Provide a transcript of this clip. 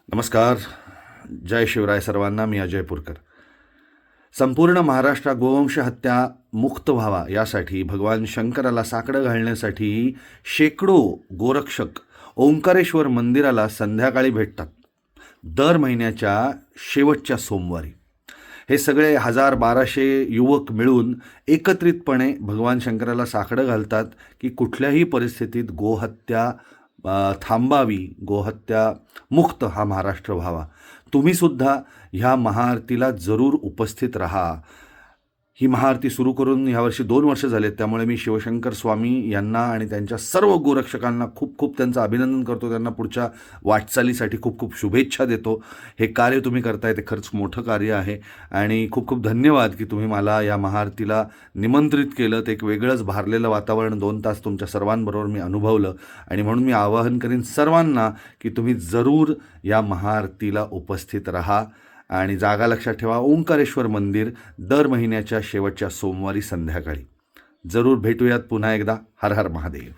नमस्कार. जय शिवराय सर्वांना. मी अजय पुरकर. संपूर्ण महाराष्ट्र गोवंश हत्या मुक्त व्हावा यासाठी भगवान शंकराला साकडं घालण्यासाठी शेकडो गोरक्षक ओंकारेश्वर मंदिराला संध्याकाळी भेटतात दर महिन्याच्या शेवटच्या सोमवारी. हे सगळे 1000-1200 युवक मिळून एकत्रितपणे भगवान शंकराला साकडं घालतात की कुठल्याही परिस्थितीत गोहत्या थांबावी, गोहत्या मुक्त हा महाराष्ट्र व्हावा. तुम्हीसुद्धा ह्या महाआरतीला जरूर उपस्थित राहा. ही महाआरती सुरू करून यावर्षी 2 वर्ष झालेत, त्यामुळे मी शिवशंकर स्वामी यांना आणि त्यांच्या सर्व गोरक्षकांना खूप खूप त्यांचं अभिनंदन करतो. त्यांना पुढच्या वाटचालीसाठी खूप खूप शुभेच्छा देतो. हे कार्य तुम्ही करताय ते खरंच मोठं कार्य आहे आणि खूप खूप धन्यवाद की तुम्ही मला या महाआरतीला निमंत्रित केलं. ते एक वेगळंच भारलेलं वातावरण 2 तास तुमच्या सर्वांबरोबर मी अनुभवलं आणि म्हणून मी आवाहन करीन सर्वांना की तुम्ही जरूर या महाआरतीला उपस्थित राहा आणि जागा लक्षात ठेवा, ओंकारेश्वर मंदिर दर महिन्याच्या शेवटच्या सोमवारी संध्याकाळी. जरूर भेटूयात पुन्हा एकदा. हर हर महादेव.